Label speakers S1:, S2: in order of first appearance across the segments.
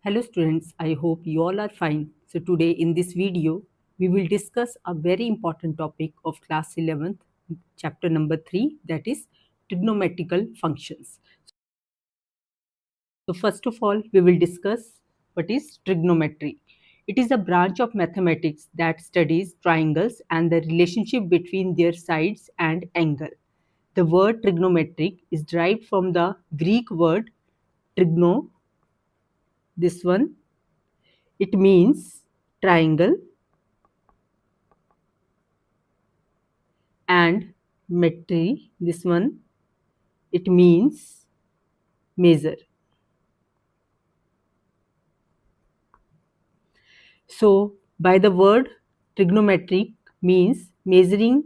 S1: Hello students, I hope you all are fine. So today in this video, we will discuss a very important topic of class 11th, chapter number 3, that is trigonometrical functions. So first of all, we will discuss what is trigonometry. It is a branch of mathematics that studies triangles and the relationship between their sides and angle. The word trigonometric is derived from the Greek word trigno, this one. It means triangle, and metry, this one, it means measure. So by the word trigonometric means measuring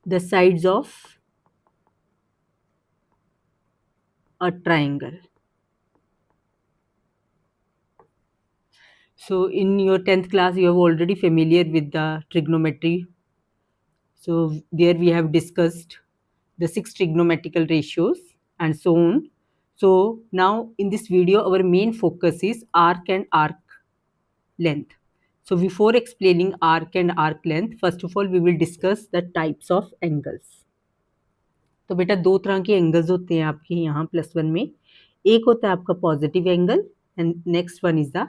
S1: the sides of a triangle. So in your 10th class you have already familiar with the trigonometry. So there we have discussed the 6 trigonometrical ratios and so on. So now in this video our main focus is arc and arc length. So before explaining arc and arc length, first of all we will discuss the types of angles. तो बेटा दो तरह के angles होते हैं आपके यहाँ +1 में. एक होता है आपका positive angle and next one is the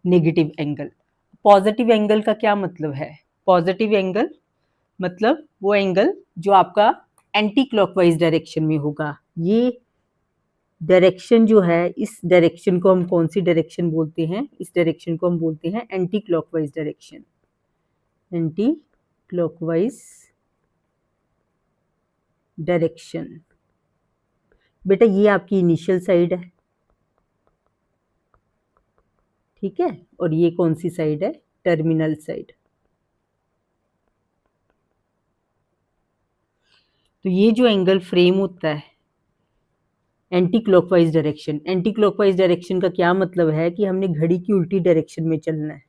S1: negative angle. Positive angle का क्या मतलब है? पॉजिटिव एंगल मतलब वो एंगल जो आपका एंटी क्लॉकवाइज डायरेक्शन में होगा. ये डायरेक्शन जो है, इस डायरेक्शन को हम कौन सी डायरेक्शन बोलते हैं? इस डायरेक्शन को हम बोलते हैं anti clockwise direction. Anti clockwise direction. बेटा ये आपकी इनिशियल साइड है, ठीक है, और ये कौन सी साइड है? Terminal side. तो ये जो एंगल फ्रेम होता है anti clockwise direction. Anti clockwise direction का क्या मतलब है कि हमने घड़ी की उल्टी डायरेक्शन में चलना है.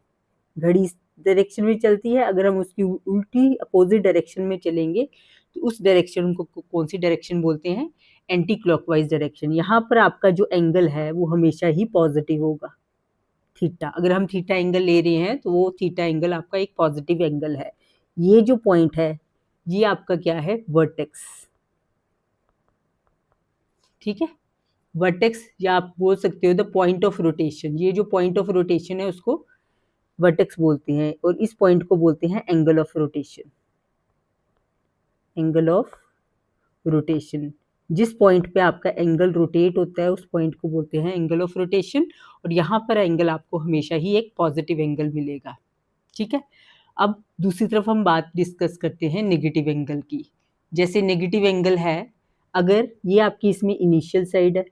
S1: घड़ी इस डायरेक्शन में चलती है, अगर हम उसकी उल्टी अपोजिट डायरेक्शन में चलेंगे तो उस डायरेक्शन को कौन सी डायरेक्शन बोलते हैं? Anti clockwise direction. यहाँ पर आपका जो एंगल है वो हमेशा ही पॉजिटिव होगा, थीटा. अगर हम थीटा एंगल ले रहे हैं तो वो थीटा एंगल आपका एक पॉजिटिव एंगल है. ये जो पॉइंट है ये आपका क्या है? वर्टेक्स, ठीक है. वर्टेक्स या आप बोल सकते हो द पॉइंट ऑफ रोटेशन. ये जो पॉइंट ऑफ रोटेशन है उसको वर्टेक्स बोलते हैं और इस पॉइंट को बोलते हैं angle of rotation. Angle of rotation. जिस पॉइंट पे आपका एंगल रोटेट होता है उस पॉइंट को बोलते हैं एंगल ऑफ रोटेशन. और यहाँ पर एंगल आपको हमेशा ही एक पॉजिटिव एंगल मिलेगा, ठीक है. अब दूसरी तरफ हम बात डिस्कस करते हैं नेगेटिव एंगल की. जैसे नेगेटिव एंगल है, अगर ये आपकी इसमें इनिशियल साइड है,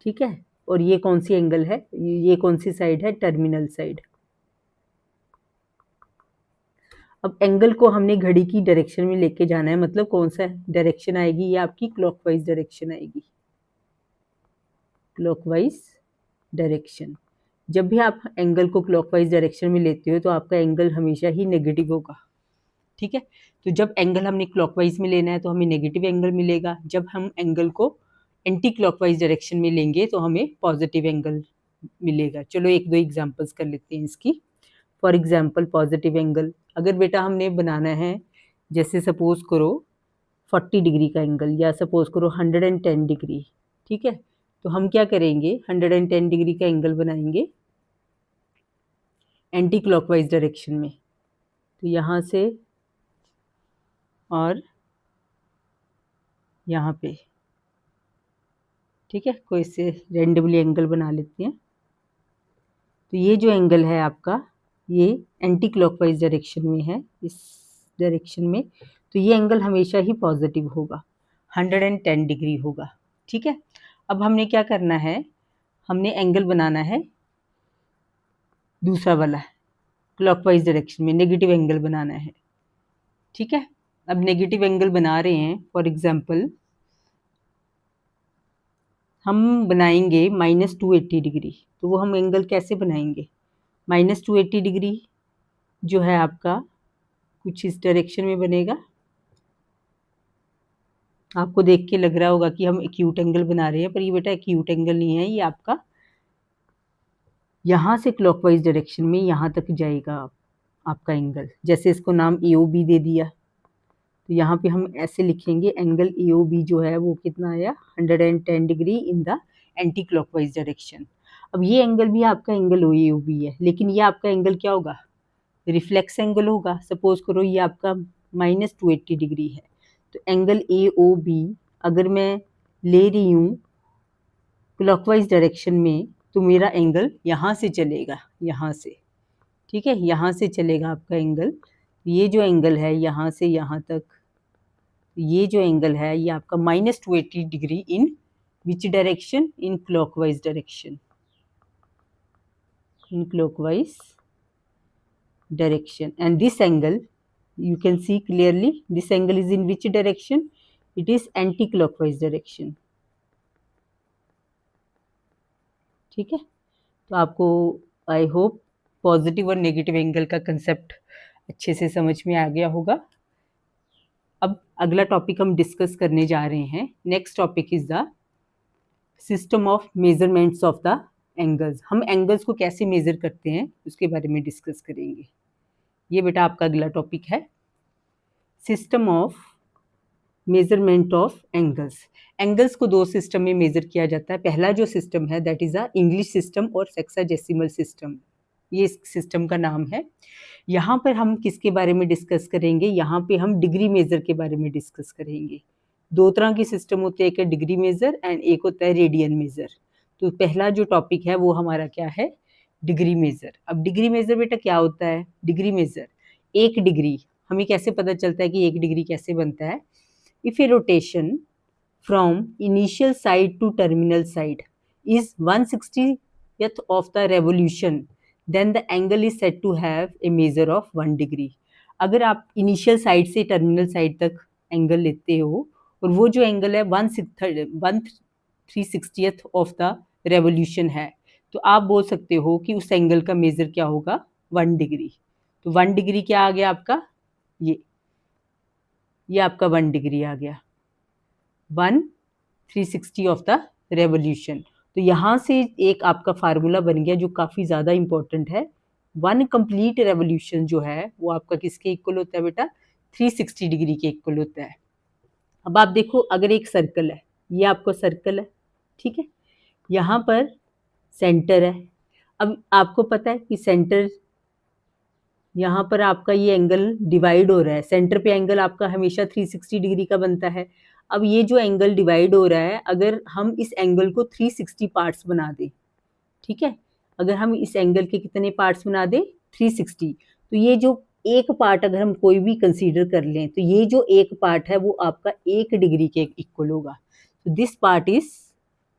S1: ठीक है, और ये कौन सी एंगल है? ये कौन सी साइड है? Terminal side. अब एंगल को हमने घड़ी की डायरेक्शन में लेके जाना है, मतलब कौन सा डायरेक्शन आएगी? ये आपकी क्लॉकवाइज डायरेक्शन आएगी. Clockwise direction. जब भी आप एंगल को क्लॉकवाइज डायरेक्शन में लेते हो तो आपका एंगल हमेशा ही नेगेटिव होगा, ठीक है. तो जब एंगल हमने क्लॉकवाइज में लेना है तो हमें नेगेटिव एंगल मिलेगा. जब हम एंगल को एंटी क्लॉकवाइज डायरेक्शन में लेंगे तो हमें पॉजिटिव एंगल मिलेगा. चलो एक दो एग्जांपल्स कर लेते हैं इसकी. फॉर एग्जांपल पॉजिटिव एंगल, अगर बेटा हमने बनाना है, जैसे सपोज करो 40 डिग्री का एंगल या सपोज करो 110 डिग्री, ठीक है. तो हम क्या करेंगे? 110 डिग्री का एंगल बनाएंगे एंटी क्लॉकवाइज डायरेक्शन में. तो यहाँ से और यहाँ पे, ठीक है, कोई से रेंडमली एंगल बना लेते हैं. तो ये जो एंगल है आपका ये एंटी क्लॉकवाइज डायरेक्शन में है, इस डायरेक्शन में. तो ये एंगल हमेशा ही पॉजिटिव होगा, 110 डिग्री होगा, ठीक है. अब हमने क्या करना है? हमने एंगल बनाना है दूसरा वाला क्लॉकवाइज डायरेक्शन में, नेगेटिव एंगल बनाना है, ठीक है. अब नेगेटिव एंगल बना रहे हैं. फॉर एग्जांपल हम बनाएंगे -280 डिग्री. तो वो हम एंगल कैसे बनाएंगे? -280 डिग्री जो है आपका कुछ इस डायरेक्शन में बनेगा, आपको देख के लग रहा होगा कि हम एक्यूट एंगल बना रहे हैं, पर ये बेटा एक्यूट एंगल नहीं है, ये आपका यहाँ से क्लॉकवाइज डायरेक्शन में यहाँ तक जाएगा आपका एंगल। जैसे इसको नाम AOB दे दिया, तो यहाँ पे हम ऐसे लिखेंगे एंगल AOB जो है वो कितना आया 110 degree in the anti clockwise direction. अब ये एंगल भी आपका एंगल AOB है, लेकिन ये आपका एंगल क्या होगा, रिफ्लेक्स एंगल होगा। सपोज करो ये आपका -280 डिग्री है, तो एंगल AOB अगर मैं ले रही हूँ क्लॉकवाइज डायरेक्शन में, तो मेरा एंगल यहाँ से चलेगा, यहाँ से, ठीक है, यहाँ से चलेगा आपका एंगल। ये जो एंगल है यहाँ से यहाँ तक, ये जो एंगल है ये आपका -280 degree in which direction, in clockwise direction, in clockwise direction. And this angle, you can see clearly, this angle is in which direction, it is anti-clockwise direction. ठीक है, तो आपको आई होप पॉजिटिव और negative angle का concept अच्छे से समझ में आ गया होगा। अब अगला टॉपिक हम डिस्कस करने जा रहे हैं। Next topic is the system of measurements of the angles. हम एंगल्स को कैसे मेजर करते हैं उसके बारे में डिस्कस करेंगे। ये बेटा आपका अगला टॉपिक है, system of measurement of angles. Angles को दो सिस्टम में मेजर किया जाता है। पहला जो सिस्टम है that is a English system और सेक्साडेसिमल सिस्टम, ये इस सिस्टम का नाम है। यहाँ पर हम किसके बारे में डिस्कस करेंगे, यहाँ पे हम डिग्री मेजर के बारे में डिस्कस करेंगे। दो तरह के सिस्टम होते हैं, एक है डिग्री मेजर एंड एक होता है रेडियन मेजर। तो पहला जो टॉपिक है वो हमारा क्या है, डिग्री मेजर। अब डिग्री मेजर बेटा क्या होता है, डिग्री मेजर एक डिग्री, हमें कैसे पता चलता है कि एक डिग्री कैसे बनता है। If a rotation from initial side to terminal side is 1/60th of the revolution, then the angle is said to have a measure of 1 degree. अगर आप इनिशियल साइड से टर्मिनल साइड तक एंगल लेते हो और वो जो एंगल है 1/360th ऑफ द रेवोल्यूशन है, तो आप बोल सकते हो कि उस एंगल का मेजर क्या होगा, 1 डिग्री। तो 1 डिग्री क्या आ गया आपका, ये आपका 1 डिग्री आ गया, 1/360 ऑफ द रेवोल्यूशन। तो यहाँ से एक आपका फार्मूला बन गया जो काफ़ी ज़्यादा इंपॉर्टेंट है। 1 कंप्लीट रेवोल्यूशन जो है वो आपका किसके इक्वल होता है बेटा, 360 डिग्री के इक्वल होता है। अब आप देखो, अगर एक सर्कल है, ये आपका सर्कल है, ठीक है, यहाँ पर सेंटर है। अब आपको पता है कि सेंटर, यहाँ पर आपका ये एंगल डिवाइड हो रहा है, सेंटर पे एंगल आपका हमेशा 360 डिग्री का बनता है। अब ये जो एंगल डिवाइड हो रहा है, अगर हम इस एंगल को 360 पार्ट्स बना दें, ठीक है, अगर हम इस एंगल के कितने पार्ट्स बना दें, 360, तो ये जो एक पार्ट अगर हम कोई भी कंसीडर कर लें, तो ये जो एक पार्ट है वो आपका 1 डिग्री के इक्वल होगा। तो दिस पार्ट इज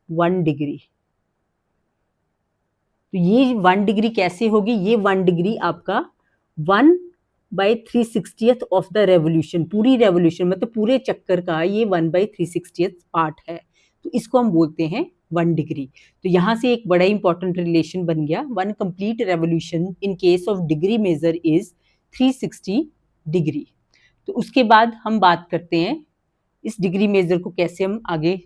S1: 1 डिग्री। तो ये 1 डिग्री कैसे होगी, ये 1 डिग्री आपका 1/360th ऑफ द रेवोल्यूशन, पूरी रेवोल्यूशन मतलब पूरे चक्कर का ये 1/360th पार्ट है, तो इसको हम बोलते हैं 1 डिग्री। तो यहाँ से एक बड़ा इंपॉर्टेंट रिलेशन बन गया, 1 complete revolution in case of degree measure is 360 degree. तो उसके बाद हम बात करते हैं इस डिग्री मेजर को कैसे हम आगे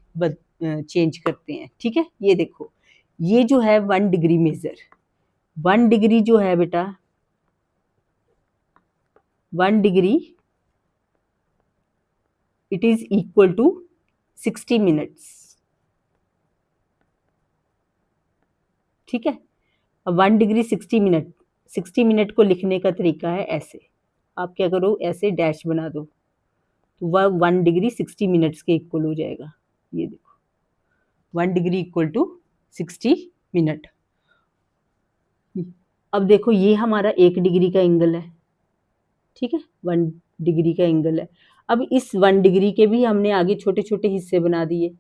S1: चेंज करते हैं, ठीक है। ये देखो, ये जो है 1 डिग्री मेजर, 1 डिग्री जो है बेटा, 1 degree it is equal to 60 minutes, ठीक है। अब 1 डिग्री 60 मिनट, 60 मिनट को लिखने का तरीका है ऐसे, आप क्या करो, ऐसे डैश बना दो, तो वह 1 डिग्री 60 मिनट्स के इक्वल हो जाएगा। ये देखो, 1 डिग्री इक्वल टू 60 मिनट। अब देखो, ये हमारा 1 डिग्री का एंगल है, ठीक है, 1 डिग्री का एंगल है। अब इस 1 डिग्री के भी हमने आगे छोटे छोटे हिस्से बना दिए,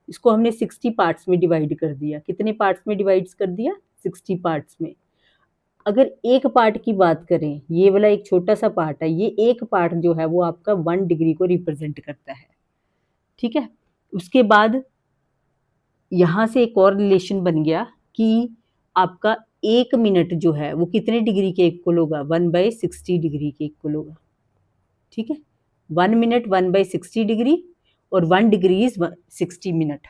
S1: इसको हमने 60 पार्ट्स में डिवाइड कर दिया। कितने पार्ट्स में डिवाइड कर दिया, 60 पार्ट्स में। अगर एक पार्ट की बात करें, ये वाला एक छोटा सा पार्ट है, ये एक पार्ट जो है वो आपका 1 डिग्री को रिप्रेजेंट करता है, ठीक है। उसके बाद यहाँ से एक और रिलेशन बन गया कि आपका 1 मिनट जो है वो कितने डिग्री के इक्वल होगा, 1/60 डिग्री के इक्वल होगा, ठीक है। 1 मिनट 1/60 डिग्री, और 1 डिग्री इज 60 मिनट।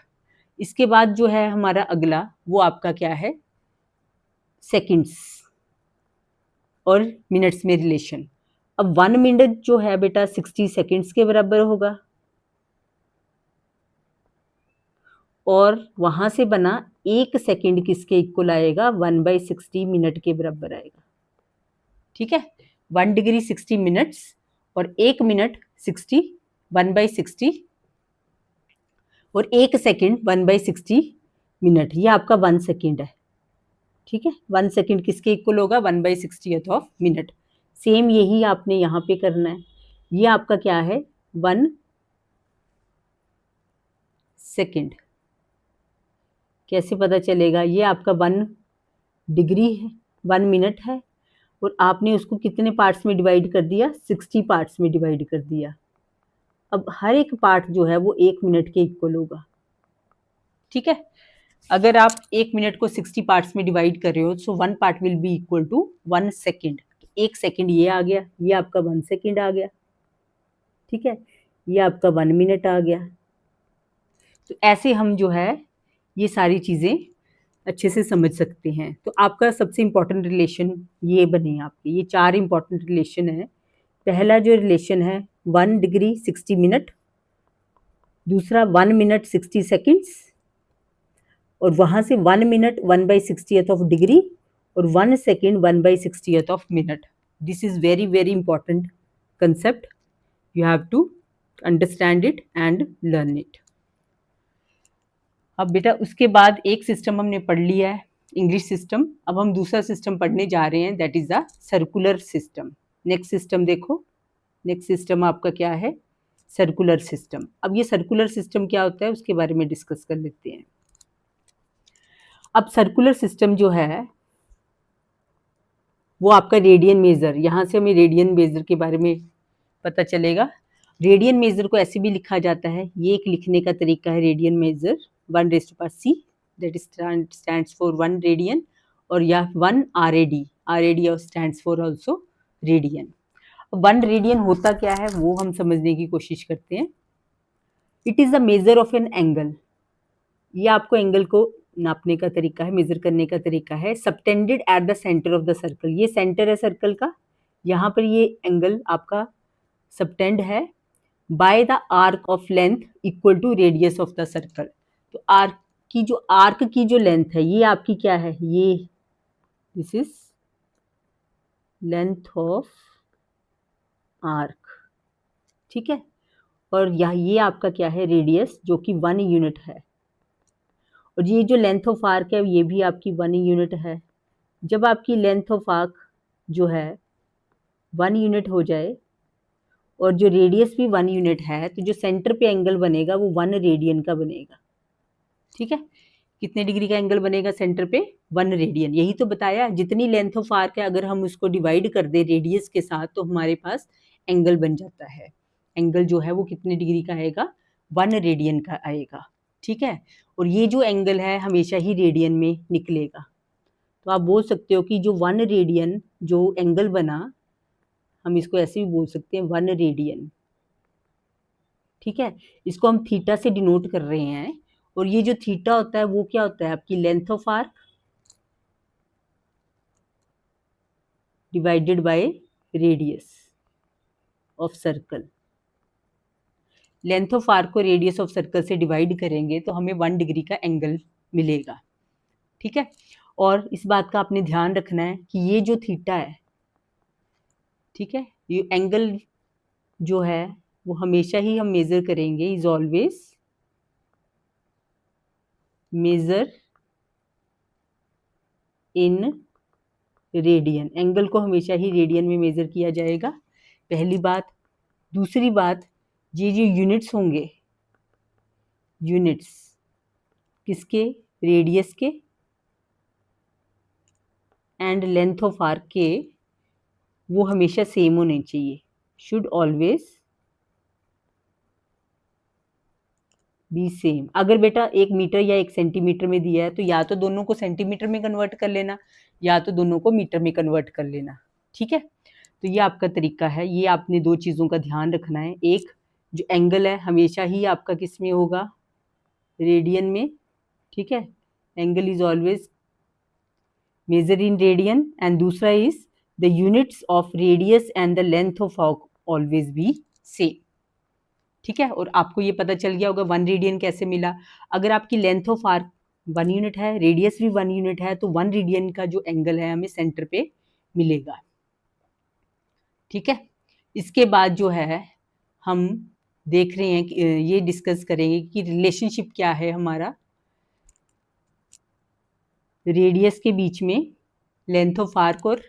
S1: इसके बाद जो है हमारा अगला वो आपका क्या है, सेकंड्स और मिनट्स में रिलेशन। अब 1 मिनट जो है बेटा 60 सेकंड्स के बराबर होगा, और वहां से बना 1 सेकंड किसके इक्वल आएगा, 1/60 मिनट के बराबर आएगा। ठीक है, 1 डिग्री 60 मिनट्स और 1 मिनट 60, 1/60 और 1 सेकंड 1/60 मिनट, ये आपका 1 सेकंड है। ठीक है, 1 सेकंड किसके इक्वल होगा, 1/60th ऑफ मिनट। सेम यही आपने यहाँ पे करना है। ये आपका क्या है, 1 सेकंड। कैसे पता चलेगा, ये आपका 1 डिग्री है, 1 मिनट है, और आपने उसको कितने पार्ट्स में डिवाइड कर दिया, 60 पार्ट्स में डिवाइड कर दिया। अब हर एक पार्ट जो है वो 1 मिनट के इक्वल होगा। ठीक है, अगर आप 1 मिनट को 60 पार्ट्स में डिवाइड कर रहे हो, so 1 part will be equal to 1 second. 1 second ये आ गया, ये आपका 1 सेकेंड आ गया। ठीक है, ये आपका 1 मिनट आ गया। तो ऐसे हम जो है ये सारी चीज़ें अच्छे से समझ सकते हैं। तो आपका सबसे इम्पॉर्टेंट रिलेशन ये बने, आपके ये 4 इम्पॉर्टेंट रिलेशन है। पहला जो रिलेशन है 1 डिग्री 60 मिनट, दूसरा 1 मिनट 60 सेकेंड्स, और वहाँ से 1 मिनट 1/60th ऑफ डिग्री, और 1 second 1/60th of minute. This is very very important concept, you have to understand it and learn it. अब बेटा उसके बाद एक सिस्टम हमने पढ़ लिया है, इंग्लिश सिस्टम। अब हम दूसरा सिस्टम पढ़ने जा रहे हैं, that is the circular system. Next system देखो, नेक्स्ट सिस्टम आपका क्या है, सर्कुलर सिस्टम। अब ये सर्कुलर सिस्टम क्या होता है उसके बारे में डिस्कस कर लेते हैं। अब सर्कुलर सिस्टम जो है वो आपका रेडियन मेजर, यहाँ से हमें रेडियन मेजर के बारे में पता चलेगा। रेडियन मेजर को ऐसे भी लिखा जाता है, ये एक लिखने का तरीका है, radian major 1⁻c, that is stands for 1 radian, और या 1 RAD, RAD stands for also radian. 1 radian होता क्या है वो हम समझने की कोशिश करते हैं। It is the measure of an angle, ये आपको एंगल को नापने का तरीका है, मेजर करने का तरीका है। Subtended at the centre of the circle, ये सेंटर है सर्कल का, यहाँ पर ये एंगल आपका सबटेंड है। By the arc of length equal to radius of the circle, तो आर्क की जो लेंथ है ये आपकी क्या है, ये this is length of arc. ठीक है, और ये आपका क्या है, रेडियस, जो कि 1 यूनिट है, और ये जो लेंथ ऑफ आर्क है ये भी आपकी 1 यूनिट है। जब आपकी लेंथ ऑफ आर्क जो है 1 यूनिट हो जाए और जो रेडियस भी 1 यूनिट है, तो जो सेंटर पे एंगल बनेगा वो 1 रेडियन का बनेगा। ठीक है, कितने डिग्री का एंगल बनेगा सेंटर पे, 1 रेडियन। यही तो बताया, जितनी लेंथ ऑफ आर्क है अगर हम उसको डिवाइड कर दे रेडियस के साथ तो हमारे पास एंगल बन जाता है। एंगल जो है वो कितने डिग्री का आएगा, 1 रेडियन का आएगा। ठीक है, और ये जो एंगल है हमेशा ही रेडियन में निकलेगा। तो आप बोल सकते हो कि जो 1 रेडियन जो एंगल बना, हम इसको ऐसे भी बोल सकते हैं 1 रेडियन। ठीक है, इसको हम थीटा से डिनोट कर रहे हैं, और ये जो थीटा होता है वो क्या होता है, आपकी length of arc divided by radius of circle. Length of arc को रेडियस ऑफ सर्कल से डिवाइड करेंगे तो हमें 1 डिग्री का एंगल मिलेगा। ठीक है, और इस बात का आपने ध्यान रखना है कि ये जो थीटा है, ठीक है, ये एंगल जो है वो हमेशा ही हम मेजर करेंगे, is always measure in radian. Angle को हमेशा ही रेडियन में मेजर किया जाएगा, पहली बात। दूसरी बात, ये जो यूनिट्स होंगे, यूनिट्स किसके, रेडियस के एंड लेंथ ऑफ आर्क के, वो हमेशा सेम होने चाहिए, शुड ऑलवेज बी सेम। अगर बेटा 1 मीटर या 1 सेंटीमीटर में दिया है तो या तो दोनों को सेंटीमीटर में कन्वर्ट कर लेना या तो दोनों को मीटर में कन्वर्ट कर लेना। ठीक है, तो ये आपका तरीका है। ये आपने 2 चीज़ों का ध्यान रखना है, एक जो एंगल है हमेशा ही आपका किस में होगा, रेडियन में, ठीक है। Angle is always measure in radian and दूसरा is the units of radius and the length of arc always be same, ठीक है। और आपको ये पता चल गया होगा 1 रेडियन कैसे मिला। अगर आपकी लेंथ ऑफ आर्क 1 यूनिट है, रेडियस भी 1 यूनिट है, तो 1 रेडियन का जो एंगल है हमें सेंटर पे मिलेगा, ठीक है। इसके बाद जो है हम देख रहे हैं कि ये डिस्कस करेंगे कि रिलेशनशिप क्या है हमारा रेडियस के बीच में, लेंथ ऑफ आर्क और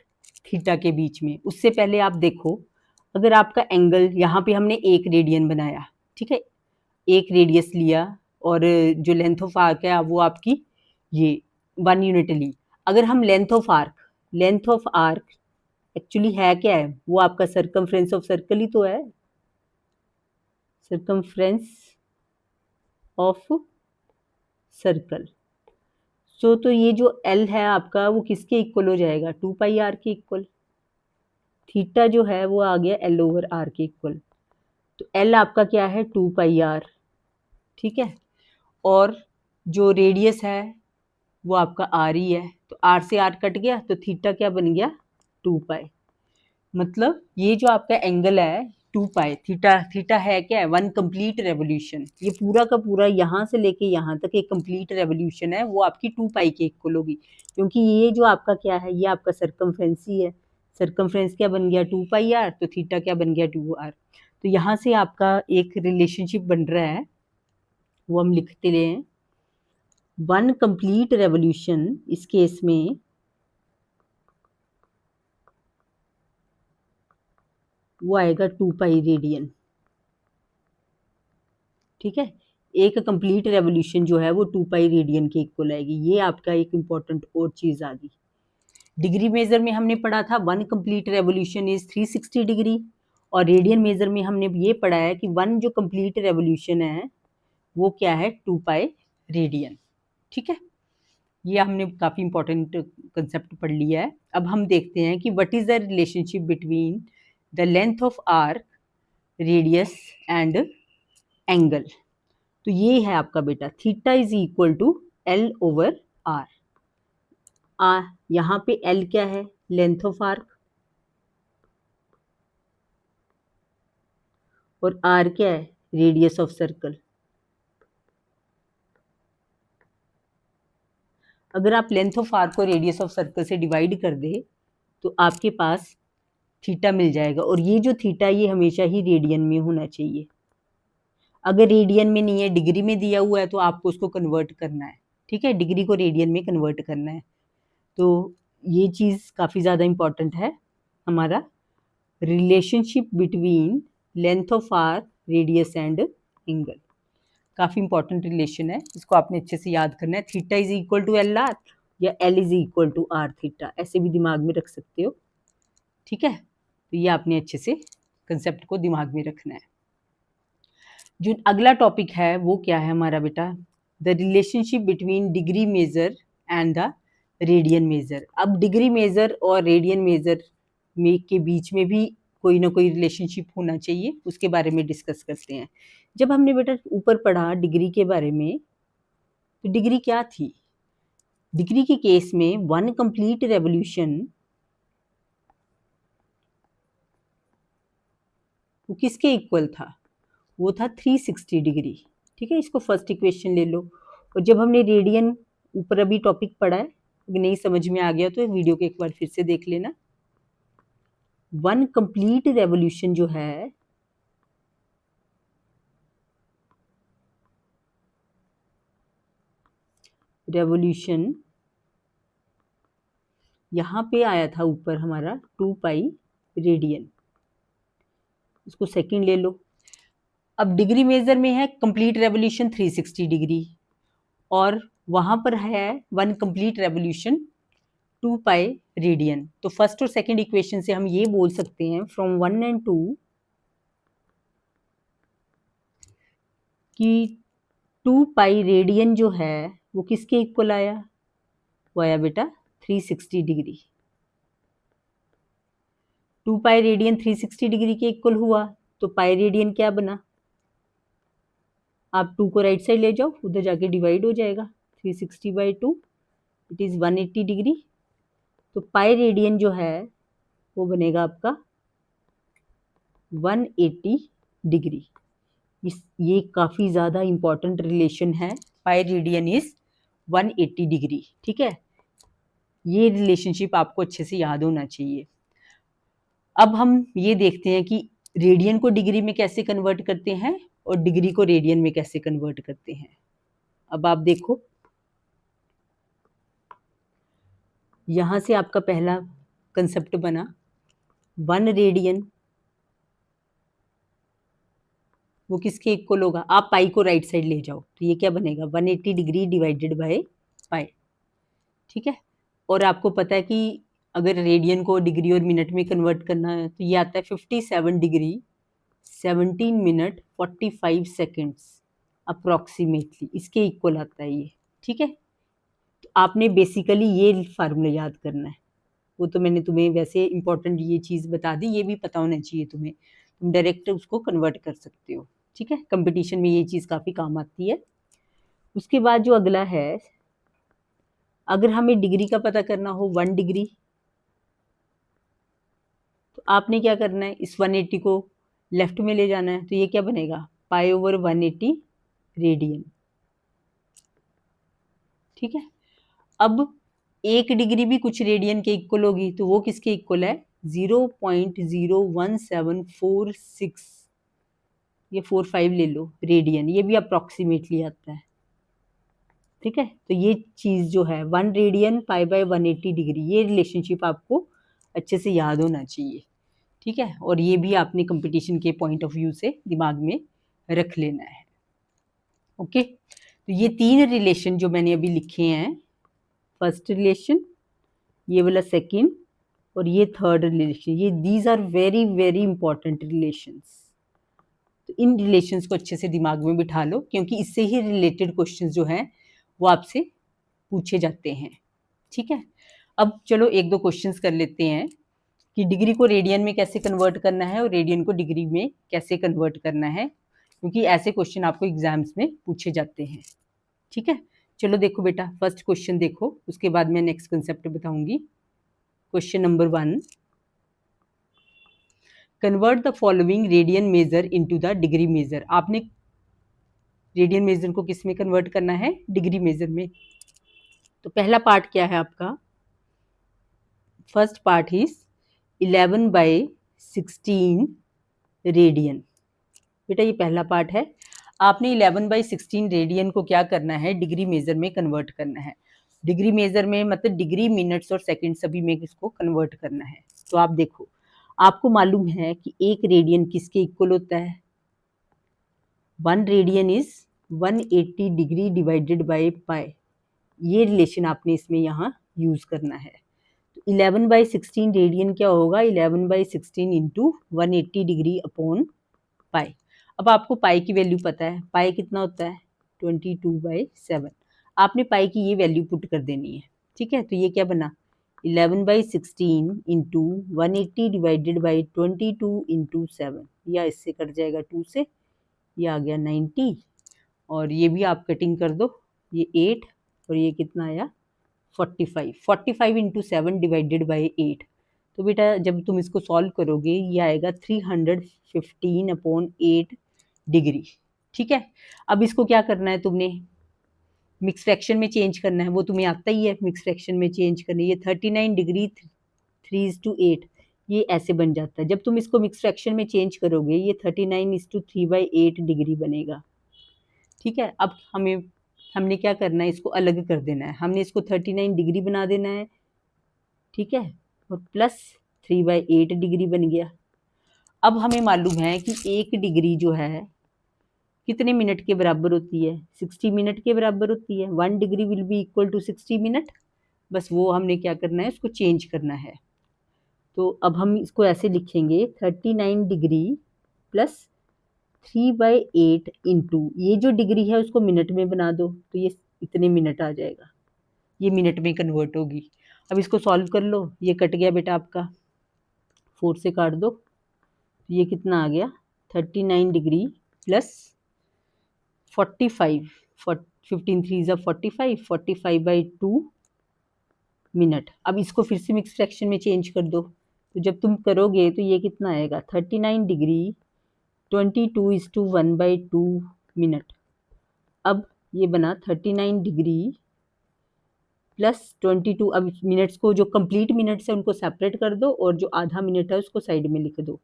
S1: थीटा के बीच में। उससे पहले आप देखो, अगर आपका एंगल यहाँ पे हमने 1 रेडियन बनाया, ठीक है, 1 रेडियस लिया और जो लेंथ ऑफ आर्क है वो आपकी ये 1 यूनिट ली। अगर हम लेंथ ऑफ आर्क एक्चुअली है क्या है, वो आपका सर्कमफ्रेंस ऑफ सर्कल ही तो है, सर्कमफ्रेंस ऑफ सर्कल। तो ये जो L है आपका वो किसके इक्वल हो जाएगा, 2 पाई आर के इक्वल। थीटा जो है वो आ गया L ओवर आर के इक्वल। तो L आपका क्या है, 2 पाई आर, ठीक है। और जो रेडियस है वो आपका आर ही है, तो आर से आर कट गया तो थीटा क्या बन गया, 2 पाई। मतलब ये जो आपका एंगल है 2 पाई, थीटा है क्या है, 1 कंप्लीट रेवोल्यूशन। ये पूरा का पूरा यहाँ से लेके यहाँ तक एक कंप्लीट रेवोल्यूशन है, वो आपकी 2 पाई के इक्वल होगी, क्योंकि ये जो आपका क्या है, ये आपका सर्कमफ्रेंस ही है। सर्कमफ्रेंस क्या बन गया, 2 पाई आर, तो थीटा क्या बन गया, 2 आर। तो यहाँ से आपका एक रिलेशनशिप बन रहा है, वो हम लिखते हैं। 1 कंप्लीट रेवोल्यूशन इस केस में वो आएगा 2 पाई रेडियन, ठीक है। एक कंप्लीट रेवोल्यूशन जो है वो 2 पाई रेडियन के इक्वल आएगी। ये आपका एक इंपॉर्टेंट और चीज आ गई। डिग्री मेजर में हमने पढ़ा था 1 कंप्लीट रेवोल्यूशन इज 360 डिग्री, और रेडियन मेजर में हमने ये पढ़ा है कि 1 जो कंप्लीट रेवोल्यूशन है वो क्या है, 2 पाई रेडियन, ठीक है। ये हमने काफी इंपॉर्टेंट कंसेप्ट पढ़ लिया है। अब हम देखते हैं कि what is the relationship between the length of arc, radius and angle. तो ये है आपका बेटा, theta is equal to L over R. यहाँ पे L क्या है, लेंथ ऑफ आर्क, और R क्या है, रेडियस ऑफ सर्कल। अगर आप लेंथ ऑफ आर्क को रेडियस ऑफ सर्कल से डिवाइड कर दे तो आपके पास थीटा मिल जाएगा, और ये जो थीटा ये हमेशा ही रेडियन में होना चाहिए। अगर रेडियन में नहीं है, डिग्री में दिया हुआ है, तो आपको उसको कन्वर्ट करना है, ठीक है, डिग्री को रेडियन में कन्वर्ट करना है। तो ये चीज़ काफ़ी ज़्यादा इंपॉर्टेंट है, हमारा relationship between length of arc, radius and angle. काफ़ी इंपॉर्टेंट रिलेशन है, इसको आपने अच्छे से याद करना है। Theta is equal to L R या L is equal to R theta, ऐसे भी दिमाग में रख सकते हो, ठीक है। तो ये आपने अच्छे से कंसेप्ट को दिमाग में रखना है। जो अगला टॉपिक है वो क्या है हमारा बेटा, the relationship between degree measure and the radian measure. अब डिग्री मेजर और रेडियन मेजर में के बीच में भी कोई ना कोई रिलेशनशिप होना चाहिए, उसके बारे में डिस्कस करते हैं। जब हमने बेटा ऊपर पढ़ा डिग्री के बारे में, तो डिग्री क्या थी, डिग्री के केस में 1 कंप्लीट रेवोल्यूशन वो किसके इक्वल था, वो था 360 डिग्री, ठीक है। इसको फर्स्ट इक्वेशन ले लो। और जब हमने रेडियन ऊपर अभी टॉपिक पढ़ा है, नहीं समझ में आ गया तो वीडियो को एक बार फिर से देख लेना। 1 कंप्लीट रेवोल्यूशन जो है रेवोल्यूशन यहाँ पे आया था ऊपर हमारा 2 पाई रेडियन, इसको सेकंड ले लो। अब डिग्री मेजर में है कंप्लीट रेवोल्यूशन 360 डिग्री, और वहां पर है 1 कंप्लीट रेवोल्यूशन 2 पाई रेडियन। तो फर्स्ट और सेकंड इक्वेशन से हम ये बोल सकते हैं फ्रॉम 1 एंड 2 कि 2 पाई रेडियन जो है वो किसके इक्वल आया, वो आया बेटा 360 डिग्री। 2 पाई रेडियन 360 डिग्री के इक्वल हुआ, तो पाई रेडियन क्या बना, आप 2 को राइट साइड ले जाओ, उधर जाके डिवाइड हो जाएगा, 360/2 इट इज़ 180 डिग्री। तो पाई रेडियन जो है वो बनेगा आपका 180 डिग्री। ये काफ़ी ज़्यादा इम्पॉर्टेंट रिलेशन है, पाई रेडियन इज 180 डिग्री। ठीक है, ये रिलेशनशिप आपको अच्छे से याद होना चाहिए। अब हम ये देखते हैं कि रेडियन को डिग्री में कैसे कन्वर्ट करते हैं और डिग्री को रेडियन में कैसे कन्वर्ट करते हैं। अब आप देखो, यहां से आपका पहला कंसेप्ट बना 1 रेडियन, वो किसके इक्वल होगा? आप पाई को राइट साइड ले जाओ तो ये क्या बनेगा? 180 डिग्री डिवाइडेड बाय पाई। ठीक है, और आपको पता है कि अगर रेडियन को डिग्री और मिनट में कन्वर्ट करना है तो ये आता है 57 डिग्री 17 मिनट 45 सेकेंड्स अप्रॉक्सीमेटली, इसके इक्वल आता है ये। ठीक है, तो आपने बेसिकली ये फार्मूला याद करना है। वो तो मैंने तुम्हें वैसे इंपॉर्टेंट ये चीज़ बता दी, ये भी पता होना चाहिए तुम्हें, तुम डायरेक्ट उसको कन्वर्ट कर सकते हो। ठीक है, कंपटीशन में ये चीज़ काफ़ी काम आती है। उसके बाद जो अगला है, अगर हमें डिग्री का पता करना हो 1 डिग्री, तो आपने क्या करना है, इस 180 को लेफ्ट में ले जाना है, तो ये क्या बनेगा? π/180 रेडियन। ठीक है, अब 1 डिग्री भी कुछ रेडियन के इक्वल होगी, तो वो किसके इक्वल है? 0.01746, ये 45 ले लो रेडियन, ये भी अप्रॉक्सीमेटली आता है। ठीक है, तो ये चीज़ जो है 1 रेडियन π/180 डिग्री, ये रिलेशनशिप आपको अच्छे से याद होना चाहिए। ठीक है, और ये भी आपने कंपटीशन के पॉइंट ऑफ व्यू से दिमाग में रख लेना है। ओके, तो ये 3 रिलेशन जो मैंने अभी लिखे हैं, फर्स्ट रिलेशन, ये वाला सेकंड, और ये थर्ड रिलेशन, ये these are very very important relations. तो इन रिलेशंस को अच्छे से दिमाग में बिठा लो, क्योंकि इससे ही रिलेटेड क्वेश्चंस जो हैं वो आपसे पूछे जाते हैं। ठीक है, अब चलो 1-2 क्वेश्चंस कर लेते हैं कि डिग्री को रेडियन में कैसे कन्वर्ट करना है और रेडियन को डिग्री में कैसे कन्वर्ट करना है, क्योंकि ऐसे क्वेश्चन आपको एग्जाम्स में पूछे जाते हैं। ठीक है, चलो देखो बेटा, फर्स्ट क्वेश्चन देखो, उसके बाद मैं नेक्स्ट कंसेप्ट बताऊंगी। Question number 1, convert the following radian measure into the degree measure. आपने रेडियन मेजर को किस में कन्वर्ट करना है? डिग्री मेजर में। तो पहला पार्ट क्या है आपका? First part is 11/16 radian. बेटा ये पहला पार्ट है, आपने 11/16 रेडियन को क्या करना है? डिग्री मेजर में कन्वर्ट करना है। डिग्री मेजर में मतलब डिग्री, मिनट्स और सेकंड सभी में इसको कन्वर्ट करना है। तो आप देखो, आपको मालूम है कि 1 रेडियन किसके इक्वल होता है? 1 radian is 180 degree divided by pi. ये रिलेशन आपने इसमें यहाँ यूज करना है। तो 11/16 रेडियन क्या होगा? 11/16 इंटू 180 डिग्री अपॉन पाई। अब आपको पाई की वैल्यू पता है, पाई कितना होता है? 22/7। आपने पाई की ये वैल्यू पुट कर देनी है। ठीक है, तो ये क्या बना? 11/16 इंटू 180 डिवाइडेड बाई 22 इंटू 7, या इससे कट जाएगा 2 से, ये आ गया 90, और ये भी आप कटिंग कर दो, ये 8 और ये कितना आया? 45। 45 इंटू 7 डिवाइडेड बाई 8, तो बेटा जब तुम इसको सॉल्व करोगे ये आएगा 315/8 डिग्री। ठीक है, अब इसको क्या करना है तुमने? मिक्स फ्रैक्शन में चेंज करना है, वो तुम्हें आता ही है मिक्स फ्रैक्शन में चेंज करना। ये 39 डिग्री 3:8, ये ऐसे बन जाता है। जब तुम इसको मिक्स फ्रैक्शन में चेंज करोगे ये 39:3/8 डिग्री बनेगा। ठीक है, अब हमने क्या करना है? इसको अलग कर देना है, हमने इसको 39 डिग्री बना देना है। ठीक है, और प्लस 3/8 डिग्री बन गया। अब हमें मालूम है कि 1 डिग्री जो है कितने मिनट के बराबर होती है? 60 मिनट के बराबर होती है। 1 degree will be equal to 60 minute. बस वो हमने क्या करना है? उसको चेंज करना है। तो अब हम इसको ऐसे लिखेंगे, 39 डिग्री प्लस 3/8 इंटू, ये जो डिग्री है उसको मिनट में बना दो, तो ये इतने मिनट आ जाएगा, ये मिनट में कन्वर्ट होगी। अब इसको सॉल्व कर लो, ये कट गया बेटा आपका, 4 से काट दो, ये कितना आ गया? 39 डिग्री प्लस 45 15 3 ज़ा 45 45/2 मिनट। अब इसको फिर से मिक्स फ्रैक्शन में चेंज कर दो, तो जब तुम करोगे तो ये कितना आएगा 39 डिग्री 22:1/2 मिनट। अब ये बना 39 डिग्री प्लस 22। अब मिनट्स को जो कंप्लीट मिनट्स है उनको सेपरेट कर दो और जो आधा मिनट है उसको साइड में लिख दो।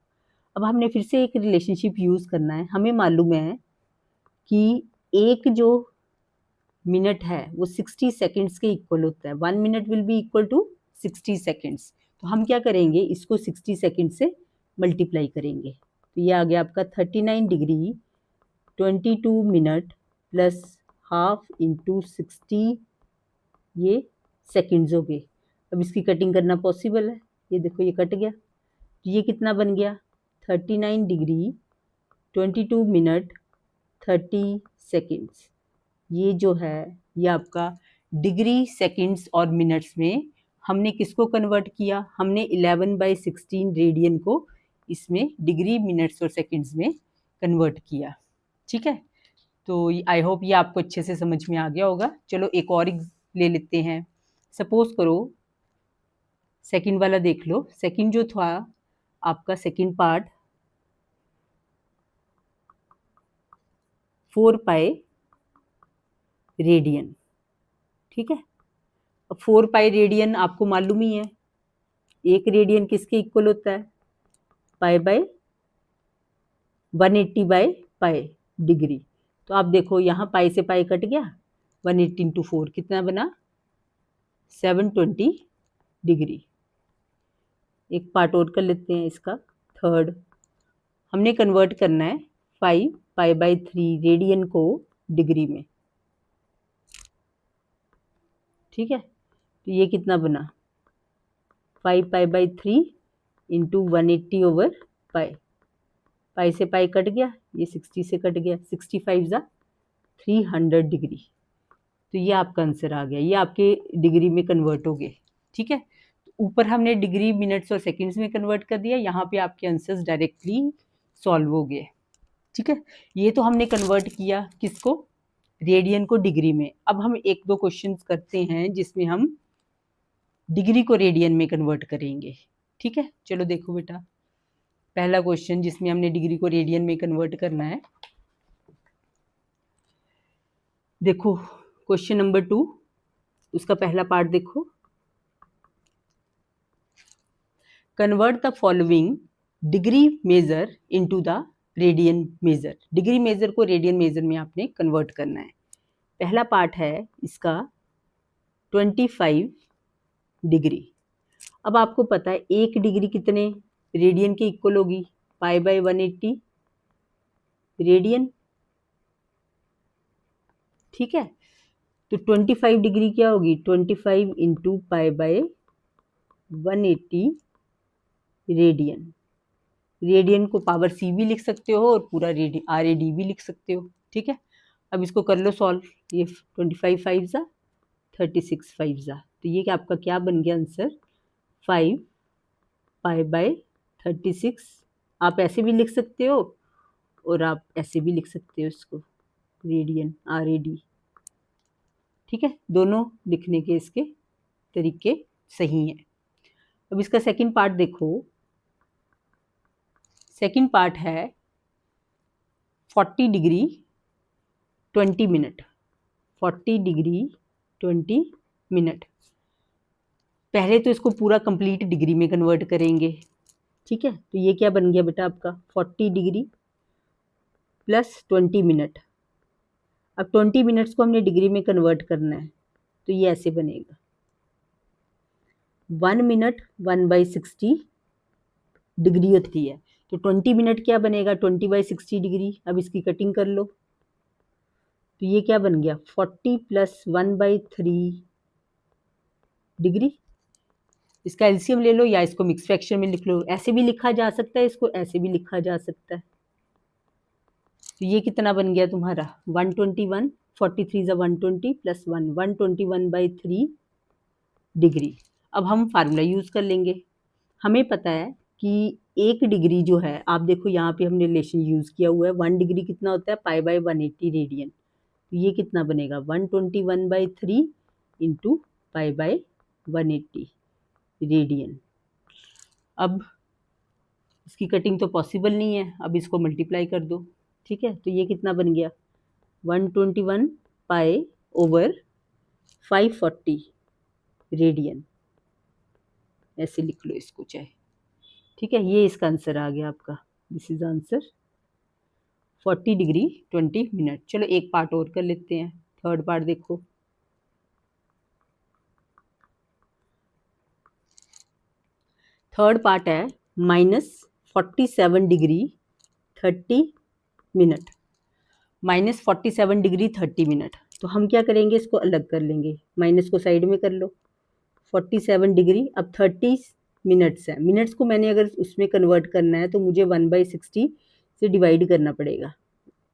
S1: अब हमने फिर से एक रिलेशनशिप यूज़ करना है। हमें मालूम है कि एक जो मिनट है वो 60 सेकेंड्स के इक्वल होता है। 1 minute will be equal to 60 seconds. तो हम क्या करेंगे, इसको 60 सेकेंड से मल्टीप्लाई करेंगे। तो ये आ गया आपका 39 degree 22 minute plus half into 60, ये सेकेंड्स हो गए। अब इसकी कटिंग करना पॉसिबल है, ये देखो ये कट गया। तो ये कितना बन गया 39 डिग्री 22 मिनट 30 सेकेंड्स। ये जो है ये आपका डिग्री सेकेंड्स और मिनट्स में हमने किसको कन्वर्ट किया, हमने 11/16 रेडियन को इसमें डिग्री मिनट्स और सेकेंड्स में कन्वर्ट किया। ठीक है, तो आई होप ये आपको अच्छे से समझ में आ गया होगा। चलो एक और ले लेते हैं। सपोज करो सेकंड वाला देख लो। सेकंड जो था आपका सेकंड पार्ट 4 पाई रेडियन। ठीक है, अब 4 पाई रेडियन आपको मालूम ही है, एक रेडियन किसके इक्वल होता है पाई/180 पाई डिग्री। तो आप देखो यहाँ पाई से पाई कट गया, 180 इंटू 4 कितना बना 720 डिग्री। एक पार्ट और कर लेते हैं इसका थर्ड। हमने कन्वर्ट करना है 5 पाई/3 रेडियन को डिग्री में। ठीक है, तो ये कितना बना 5 पाई/3 इंटू 180 ओवर पाई। पाई से पाई कट गया, ये 60 से कट गया, 65 ज़ा 300 डिग्री। तो ये आपका आंसर आ गया, ये आपके डिग्री में कन्वर्ट हो गए। ठीक है, ऊपर हमने डिग्री मिनट्स और सेकंड्स में कन्वर्ट कर दिया, यहाँ पे आपके आंसर्स डायरेक्टली सॉल्व हो गए। ठीक है, ये तो हमने कन्वर्ट किया किसको, रेडियन को डिग्री में। अब हम एक दो क्वेश्चंस करते हैं जिसमें हम डिग्री को रेडियन में कन्वर्ट करेंगे। ठीक है, चलो देखो बेटा, पहला क्वेश्चन जिसमें हमने डिग्री को रेडियन में कन्वर्ट करना है। देखो क्वेश्चन नंबर 2, उसका पहला पार्ट देखो। Convert the following degree measure into the radian measure. Degree measure को रेडियन मेजर में आपने कन्वर्ट करना है। पहला पार्ट है इसका 25 डिग्री। अब आपको पता है एक डिग्री कितने रेडियन के इक्वल होगी, पाई/180 रेडियन। ठीक है, तो 25 डिग्री क्या होगी 25 इंटू पाई/180 रेडियन। रेडियन को पावर c भी लिख सकते हो और पूरा RAD भी लिख सकते हो। ठीक है, अब इसको कर लो सॉल्व। ये 25 5 ज़ा 36 5 ज़ा, तो ये आपका क्या बन गया आंसर 5 पाई/36। आप ऐसे भी लिख सकते हो और आप ऐसे भी लिख सकते हो इसको, रेडियन RAD। ठीक है, दोनों लिखने के इसके तरीके सही हैं। अब इसका सेकंड पार्ट देखो। सेकंड पार्ट है 40 डिग्री 20 मिनट। 40 degree 20 minute. पहले तो इसको पूरा कंप्लीट डिग्री में कन्वर्ट करेंगे। ठीक है, तो ये क्या बन गया बेटा आपका 40 डिग्री प्लस 20 मिनट। अब 20 मिनट्स को हमने डिग्री में कन्वर्ट करना है, तो ये ऐसे बनेगा 1 मिनट 1/60 डिग्री होती है, तो 20 मिनट क्या बनेगा 20/60 डिग्री। अब इसकी कटिंग कर लो, तो ये क्या बन गया 40 प्लस 1/3 डिग्री। इसका एलसीएम ले लो या इसको मिक्स फ्रैक्शन में लिख लो, ऐसे भी लिखा जा सकता है, इसको ऐसे भी लिखा जा सकता है। तो ये कितना बन गया तुम्हारा 121, 43 ज़ा 120 प्लस 1 121/3 डिग्री। अब हम फार्मूला यूज़ कर लेंगे। हमें पता है कि 1 डिग्री जो है, आप देखो यहाँ पे हमने रिलेशन यूज़ किया हुआ है, 1 डिग्री कितना होता है π/180 रेडियन। तो ये कितना बनेगा 121/3 इंटू π/180 रेडियन। अब इसकी कटिंग तो पॉसिबल नहीं है, अब इसको मल्टीप्लाई कर दो, ठीक है। तो ये कितना बन गया 121 π/540 रेडियन, ऐसे लिख लो इसको चाहे, ठीक है। ये इसका आंसर आ गया आपका, this is answer 40 degree 20 minute. चलो एक पार्ट और कर लेते हैं, थर्ड पार्ट देखो। थर्ड पार्ट है -47 डिग्री 30 मिनट, -47 डिग्री 30 मिनट। तो हम क्या करेंगे, इसको अलग कर लेंगे, माइनस को साइड में कर लो। 47 डिग्री, अब 30 मिनट्स है, मिनट्स को मैंने अगर उसमें कन्वर्ट करना है तो मुझे 1/60 से डिवाइड करना पड़ेगा,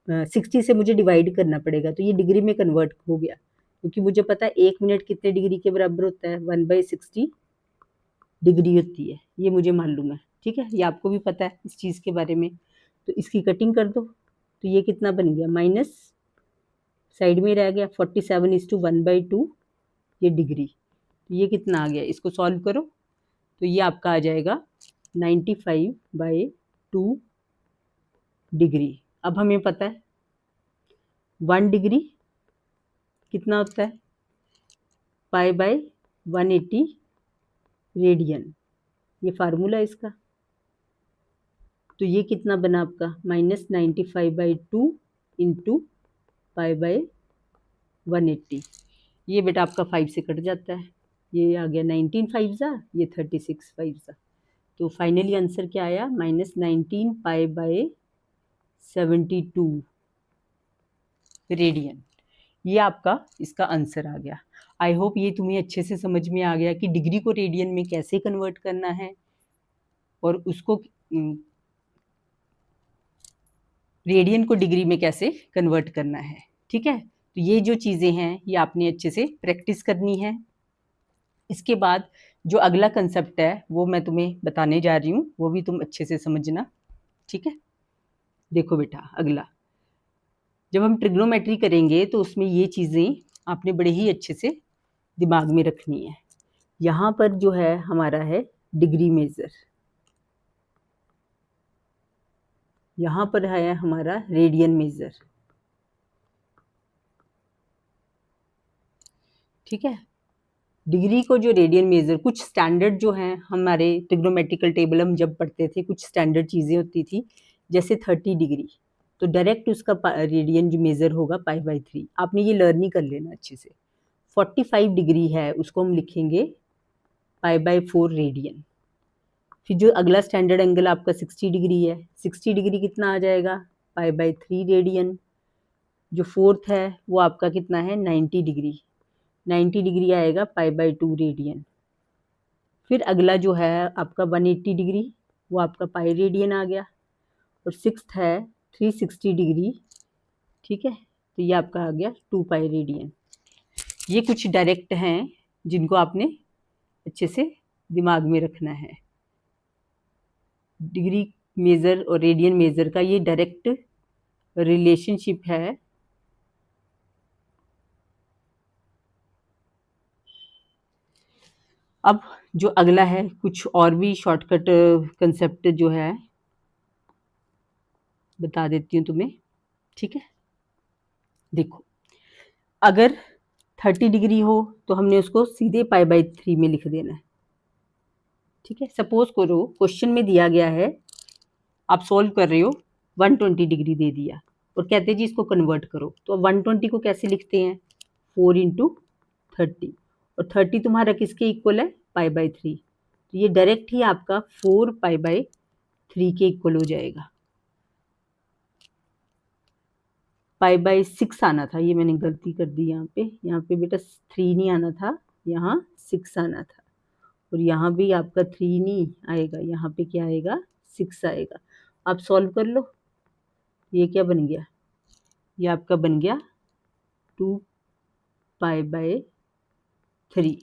S1: 60 से मुझे डिवाइड करना पड़ेगा, तो ये डिग्री में कन्वर्ट हो गया, क्योंकि मुझे पता है 1 मिनट कितने डिग्री के बराबर होता है, 1/60 डिग्री होती है, ये मुझे मालूम है, ठीक है। ये आपको भी पता है इस चीज़ के बारे में। तो इसकी कटिंग कर दो, तो ये कितना बन गया, माइनस साइड में रह गया 47:1/2 ये डिग्री। तो ये कितना आ गया, इसको सॉल्व करो, तो ये आपका आ जाएगा 95/2 डिग्री। अब हमें पता है 1 डिग्री कितना होता है π/180 रेडियन, ये फार्मूला है इसका। तो ये कितना बना आपका -95/2 इंटू π/180। ये बेटा आपका 5 से कट जाता है, ये आ गया 19 5 ज़ा, ये 36 5 ज़ा। तो फाइनली आंसर क्या आया -19 π/72 रेडियन। ये आपका इसका आंसर आ गया। आई होप ये तुम्हें अच्छे से समझ में आ गया कि डिग्री को रेडियन में कैसे कन्वर्ट करना है और उसको रेडियन को डिग्री में कैसे कन्वर्ट करना है, ठीक है। तो ये जो चीज़ें हैं ये आपने अच्छे से प्रैक्टिस करनी है। इसके बाद जो अगला कंसेप्ट है वो मैं तुम्हें बताने जा रही हूँ, वो भी तुम अच्छे से समझना, ठीक है। देखो बेटा, अगला जब हम ट्रिग्नोमेट्री करेंगे तो उसमें ये चीज़ें आपने बड़े ही अच्छे से दिमाग में रखनी है। यहाँ पर जो है हमारा है डिग्री मेजर, यहाँ पर है हमारा रेडियन मेजर, ठीक है। डिग्री को जो रेडियन मेजर, कुछ स्टैंडर्ड जो हैं हमारे ट्रिग्नोमेट्रिकल टेबल हम जब पढ़ते थे, कुछ स्टैंडर्ड चीज़ें होती थी, जैसे 30 डिग्री, तो डायरेक्ट उसका रेडियन जो मेजर होगा π/3, आपने ये लर्न ही कर लेना अच्छे से। 45 डिग्री है, उसको हम लिखेंगे π/4 रेडियन। फिर जो अगला स्टैंडर्ड एंगल आपका 60 डिग्री है, 60 डिग्री कितना आ जाएगा π/3 रेडियन। जो फोर्थ है वो आपका कितना है 90 डिग्री, 90 डिग्री आएगा π/2 रेडियन। फिर अगला जो है आपका 180 डिग्री, वो आपका पाई रेडियन आ गया। और सिक्स्थ है 360 डिग्री, ठीक है, तो ये आपका आ गया 2 पाई रेडियन। ये कुछ डायरेक्ट हैं जिनको आपने अच्छे से दिमाग में रखना है। डिग्री मेज़र और रेडियन मेज़र का ये डायरेक्ट रिलेशनशिप है। अब जो अगला है, कुछ और भी शॉर्टकट कंसेप्ट जो है बता देती हूँ तुम्हें, ठीक है। देखो, अगर 30 डिग्री हो तो हमने उसको सीधे π/3 में लिख देना है, ठीक है। सपोज करो क्वेश्चन में दिया गया है, आप सॉल्व कर रहे हो, 120 डिग्री दे दिया और कहते हैं जी इसको कन्वर्ट करो, तो 120 को कैसे लिखते हैं 4 × 30, और 30 तुम्हारा किसके इक्वल है π/3, तो ये डायरेक्ट ही आपका 4 π/3 के इक्वल हो जाएगा। π/6 आना था, ये मैंने गलती कर दी यहाँ पे बेटा 3 नहीं आना था, यहाँ 6 आना था, और यहाँ भी आपका 3 नहीं आएगा, यहाँ पे क्या आएगा 6 आएगा। आप सॉल्व कर लो, ये क्या बन गया, ये आपका बन गया 2 π/3।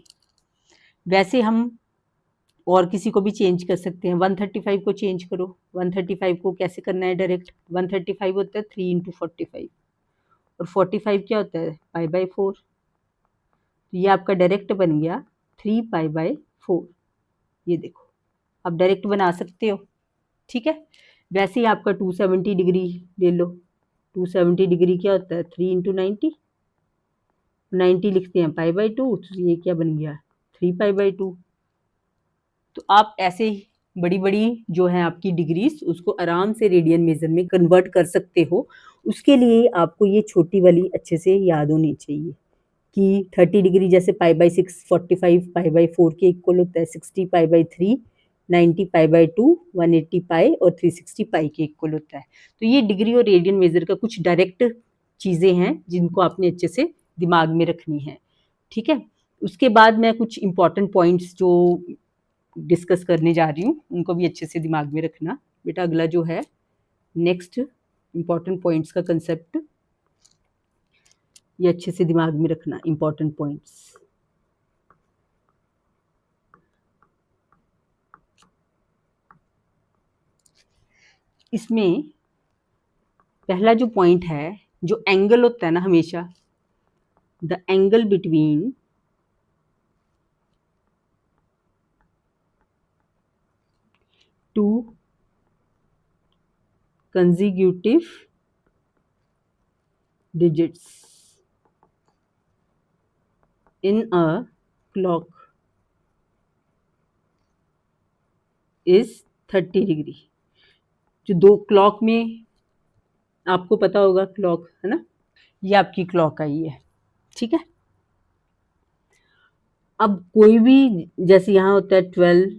S1: वैसे हम और किसी को भी चेंज कर सकते हैं। 135 को चेंज करो। 135 को कैसे करना है डायरेक्ट? 135 होता है 3 इंटू 45 और 45 क्या होता है? π/4। तो ये आपका डायरेक्ट बन गया 3π/4। ये देखो, आप डायरेक्ट बना सकते हो। ठीक है। वैसे ही आपका 270 डिग्री ले लो। 270 डिग्री क्या होता है? 3 इंटू 90। 90 लिखते हैं π/2, तो ये क्या बन गया? 3π/2। तो आप ऐसे ही बड़ी बड़ी जो है आपकी डिग्रीज, उसको आराम से रेडियन मेजर में कन्वर्ट कर सकते हो। उसके लिए आपको ये छोटी वाली अच्छे से याद होनी चाहिए कि 30 डिग्री जैसे π/6, 45 π/4 के इक्वल होता है, 60 π/3, 90 π/2, 180 पाई और 360 पाई के इक्वल होता है। तो ये डिग्री और रेडियन मेजर का कुछ डायरेक्ट चीज़ें हैं जिनको आपने अच्छे से दिमाग में रखनी है। ठीक है। उसके बाद मैं कुछ इंपॉर्टेंट पॉइंट्स जो डिस्कस करने जा रही हूँ उनको भी अच्छे से दिमाग में रखना। बेटा अगला जो है नेक्स्ट इंपॉर्टेंट पॉइंट्स का कंसेप्ट, ये अच्छे से दिमाग में रखना इंपॉर्टेंट पॉइंट्स। इसमें पहला जो पॉइंट है, जो एंगल होता है ना हमेशा, the angle between two consecutive digits in a clock is 30 degree. जो दो क्लॉक में, आपको पता होगा क्लॉक है ना, ये आपकी क्लॉक आई है। ठीक है। अब कोई भी, जैसे यहाँ होता है 12,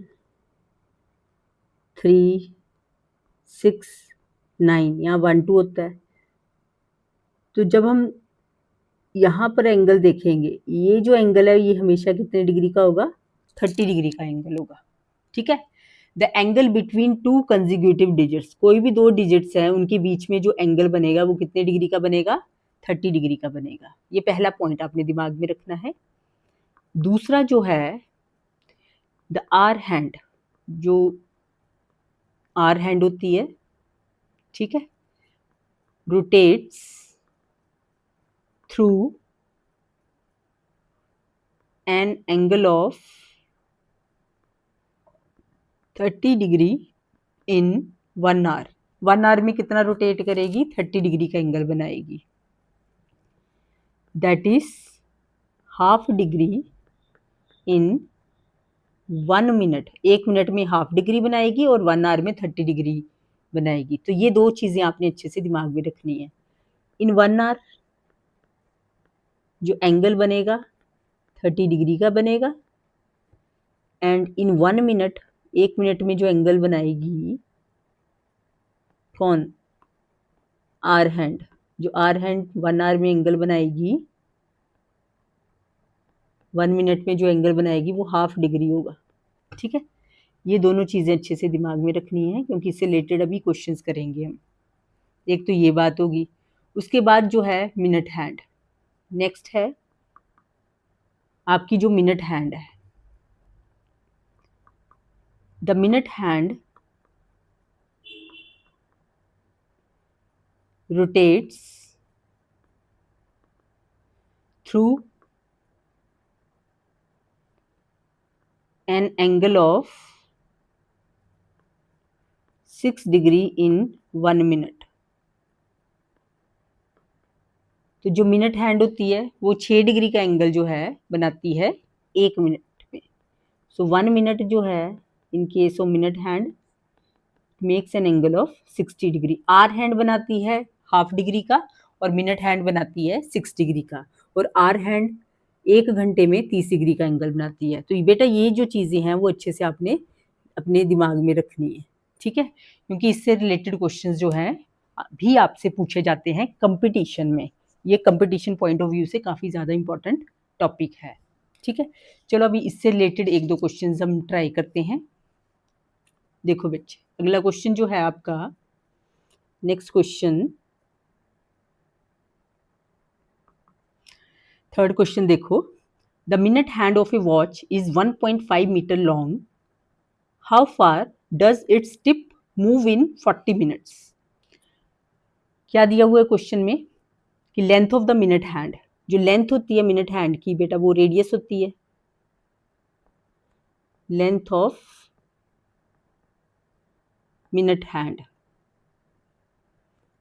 S1: 3, 6, 9, यहाँ 1, 2 होता है। तो जब हम यहाँ पर एंगल देखेंगे, ये जो एंगल है ये हमेशा कितने डिग्री का होगा? 30 डिग्री का एंगल होगा। ठीक है। The angle between two consecutive digits, कोई भी दो डिजिट्स हैं उनके बीच में जो एंगल बनेगा वो कितने डिग्री का बनेगा? 30 डिग्री का बनेगा। ये पहला पॉइंट आपने दिमाग में रखना है। दूसरा जो है द आर हैंड, जो आर हैंड होती है, ठीक है, rotates through an angle of 30 degree in 1 hour. 1 hour में कितना रोटेट करेगी? 30 डिग्री का एंगल बनाएगी। That is half degree in 1 minute. 1 minute में हाफ डिग्री बनाएगी और 1 आवर में 30 डिग्री बनाएगी। तो ये दो चीजें आपने अच्छे से दिमाग में रखनी है। इन 1 आवर जो एंगल बनेगा 30 डिग्री का बनेगा, एंड इन 1 मिनट, 1 मिनट में जो एंगल बनाएगी कौन? Hour hand. जो आर हैंड 1 आवर में एंगल बनाएगी, 1 मिनट में जो एंगल बनाएगी वो हाफ डिग्री होगा। ठीक है। ये दोनों चीज़ें अच्छे से दिमाग में रखनी है क्योंकि इससे रिलेटेड अभी क्वेश्चंस करेंगे हम। एक तो ये बात होगी। उसके बाद जो है मिनट हैंड, नेक्स्ट है आपकी जो मिनट हैंड है। The minute hand rotates through an angle of 6 degree in 1 minute. तो जो मिनट हैंड होती है वो 6 डिग्री का एंगल जो है बनाती है 1 मिनट में। सो 1 मिनट जो है in case of minute hand makes an angle of 60 degree. Hour hand बनाती है हाफ डिग्री का और मिनट हैंड बनाती है 6 डिग्री का। और आर हैंड 1 घंटे में 30 डिग्री का एंगल बनाती है। तो बेटा ये जो चीज़ें हैं वो अच्छे से आपने अपने दिमाग में रखनी है। ठीक है। क्योंकि इससे रिलेटेड क्वेश्चंस जो हैं भी आपसे पूछे जाते हैं कंपटीशन में। ये कंपटीशन पॉइंट ऑफ व्यू से काफ़ी ज़्यादा इंपॉर्टेंट टॉपिक है। ठीक है। चलो अभी इससे रिलेटेड 1-2 क्वेश्चंस हम ट्राई करते हैं। देखो बच्चे, अगला क्वेश्चन जो है आपका, नेक्स्ट क्वेश्चन, थर्ड क्वेश्चन देखो। The minute hand of a watch is 1.5 metre long how far does its tip move in 40 minutes. क्या दिया हुआ है क्वेश्चन में कि length of the minute hand, जो लेंथ होती है मिनट हैंड की बेटा वो रेडियस होती है, लेंथ ऑफ मिनट हैंड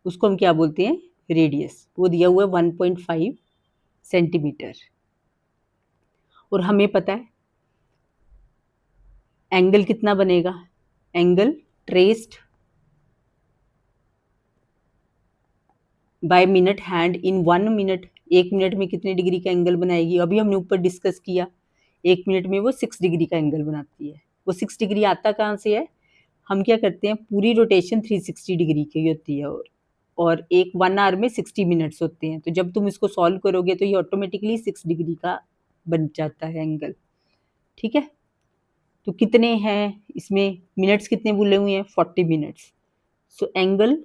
S1: उसको हम क्या बोलते हैं, रेडियस। वो दिया हुआ है 1.5 सेंटीमीटर। और हमें पता है एंगल कितना बनेगा, angle traced by minute hand in 1 minute, 1 minute में कितने डिग्री का एंगल बनाएगी। अभी हमने ऊपर डिस्कस किया 1 मिनट में वो 6 डिग्री का एंगल बनाती है। वो 6 डिग्री आता कहाँ से है, हम क्या करते हैं पूरी रोटेशन 360 डिग्री की होती है और एक 1 आवर में 60 मिनट्स होते हैं। तो जब तुम इसको सॉल्व करोगे तो ये ऑटोमेटिकली 6 डिग्री का बन जाता है एंगल। ठीक है, तो कितने हैं इसमें मिनट्स कितने बोले हुए हैं, 40 मिनट्स। सो एंगल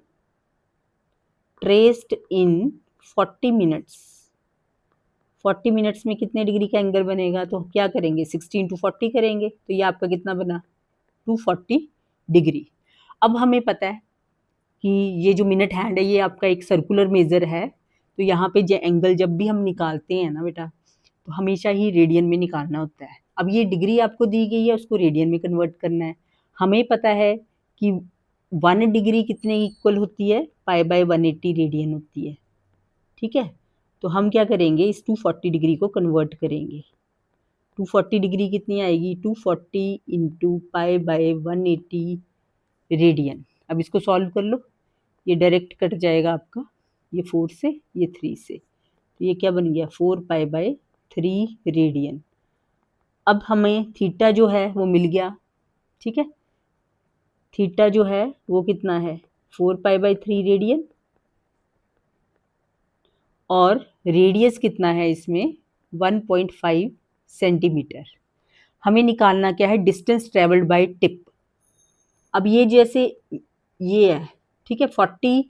S1: ट्रेस्ड इन 40 मिनट्स, 40 मिनट्स में कितने डिग्री का एंगल बनेगा, तो क्या करेंगे 60 into 40 करेंगे, तो ये आपका कितना बना 240 डिग्री। अब हमें पता है कि ये जो मिनट हैंड है ये आपका एक सर्कुलर मेजर है, तो यहाँ पे जो एंगल जब भी हम निकालते हैं ना बेटा तो हमेशा ही रेडियन में निकालना होता है। अब ये डिग्री आपको दी गई है उसको रेडियन में कन्वर्ट करना है। हमें पता है कि 1 डिग्री कितने इक्वल होती है, पाई बाय 180 रेडियन होती है। ठीक है, तो हम क्या करेंगे इस 240 डिग्री को कन्वर्ट करेंगे। 240 डिग्री कितनी आएगी, 240 इंटू पाई बाय 180 रेडियन। अब इसको सॉल्व कर लो, ये डायरेक्ट कट जाएगा आपका, ये 4 से ये 3 से, तो ये क्या बन गया 4 पाई बाय 3 रेडियन। अब हमें थीटा जो है वो मिल गया। ठीक है, थीटा जो है वो कितना है 4 पाई बाय 3 रेडियन, और रेडियस कितना है इसमें 1.5 सेंटीमीटर। हमें निकालना क्या है, डिस्टेंस ट्रेवल्ड बाय टिप। अब ये जैसे ये है, ठीक है 40,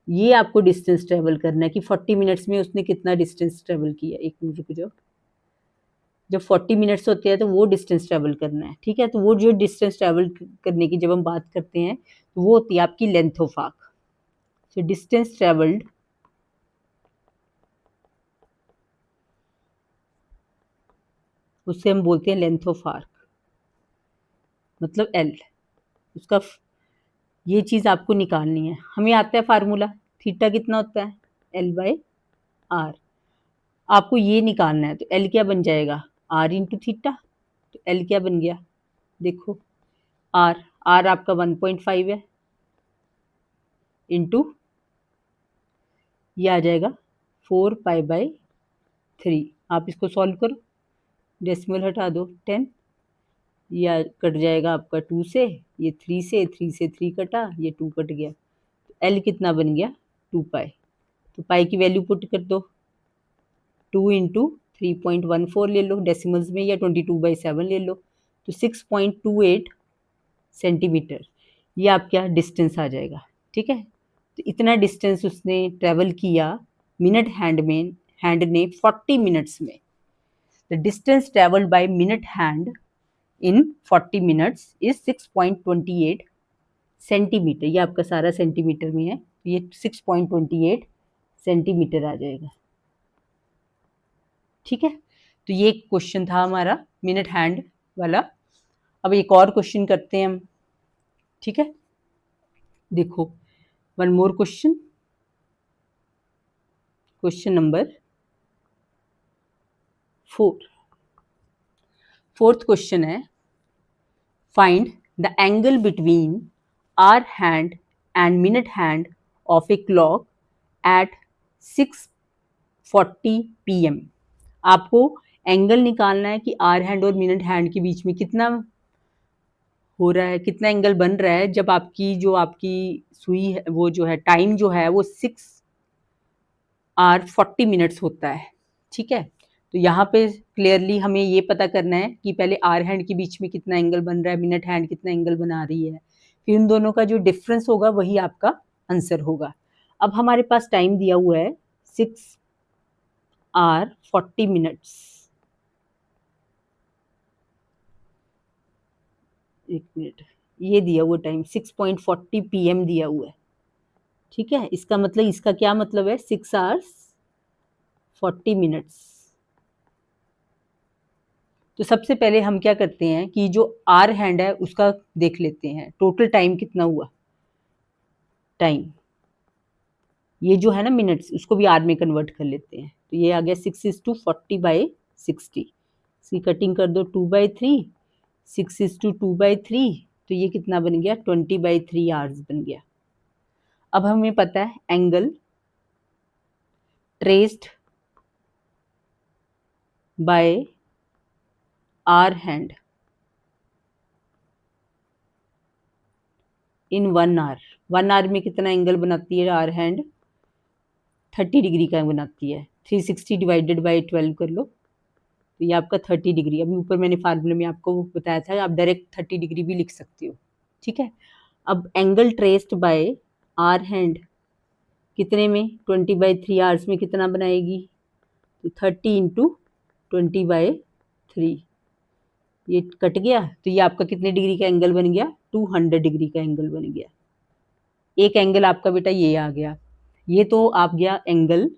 S1: ये आपको डिस्टेंस ट्रेवल करना है कि 40 मिनट्स में उसने कितना डिस्टेंस ट्रेवल किया। एक मिनट रुक जाओ, जब 40 मिनट्स होते हैं तो वो डिस्टेंस ट्रेवल करना है। ठीक है, तो वो जो डिस्टेंस ट्रेवल करने की जब हम बात करते हैं तो वो होती है आपकी length of arc. So distance travelled उससे हम बोलते हैं लेंथ ऑफ आर्क, मतलब एल। उसका ये चीज़ आपको निकालनी है। हमें आता है फार्मूला, थीटा कितना होता है एल बाय आर। आपको ये निकालना है तो एल क्या बन जाएगा आर इंटू थीटा। तो एल क्या बन गया देखो, आर, आर आपका 1.5 है इंटू ये आ जाएगा 4 पाई बाय 3। आप इसको सॉल्व करो, डेसिमल हटा दो 10, या कट जाएगा आपका 2 से, ये 3 से, 3 से 3 कटा, ये 2 कट गया। तो एल कितना बन गया 2 पाई। तो पाई की वैल्यू पुट कर दो, 2 इंटू 3.14 ले लो डेसिमल्स में, या 22/7 ले लो, तो 6.28 सेंटीमीटर ये आपका डिस्टेंस आ जाएगा। ठीक है, तो इतना डिस्टेंस उसने ट्रेवल किया मिनट हैंड ने 40 मिनट्स में। The distance travelled by minute hand in 40 minutes is 6.28 centimetre. ये आपका सारा सेंटीमीटर में है, ये 6.28 सेंटीमीटर आ जाएगा। ठीक है, तो ये क्वेश्चन था हमारा मिनट हैंड वाला। अब एक और क्वेश्चन करते हैं हम। ठीक है, देखो one more question, question number 4। Fourth question है, find the angle between hour hand and minute hand of a clock at 6:40 PM। आपको एंगल निकालना है कि आवर हैंड और मिनट हैंड के बीच में कितना हो रहा है, कितना एंगल बन रहा है जब आपकी सुई है वो जो है टाइम जो है वो 6:40 मिनट्स होता है। ठीक है, तो यहाँ पे क्लियरली हमें ये पता करना है कि पहले आर हैंड के बीच में कितना एंगल बन रहा है, मिनट हैंड कितना एंगल बना रही है, फिर इन दोनों का जो डिफरेंस होगा वही आपका आंसर होगा। अब हमारे पास टाइम दिया हुआ है 6:40 मिनट्स, एक मिनट, ये दिया हुआ टाइम 6:40 PM दिया हुआ है, ठीक है। इसका मतलब, इसका क्या मतलब है, 6 hours 40 minutes। तो सबसे पहले हम क्या करते हैं कि जो आर हैंड है उसका देख लेते हैं, टोटल टाइम कितना हुआ। टाइम, ये जो है ना मिनट्स, उसको भी आर में कन्वर्ट कर लेते हैं। तो ये आ गया 6:40/60। इसकी कटिंग कर दो 2/3, 6:2/3, तो ये कितना बन गया, 20/3 आवर्स बन गया। अब हमें पता है angle traced by hour hand in 1 hour। 1 hour में कितना एंगल बनाती है आर हैंड, 30 डिग्री का बनाती है। 360 डिवाइडेड बाई 12 कर लो, तो ये आपका 30 डिग्री। अभी ऊपर मैंने फार्मूले में आपको बताया था, आप डायरेक्ट 30 डिग्री भी लिख सकते हो, ठीक है। अब angle traced by hour hand कितने में, 20/3 आवर्स में कितना बनाएगी, तो 30 × 20/3, ये कट गया। तो ये आपका कितने डिग्री का एंगल बन गया, 200 डिग्री का एंगल बन गया। एक एंगल आपका बेटा ये आ गया, ये तो आप गया angle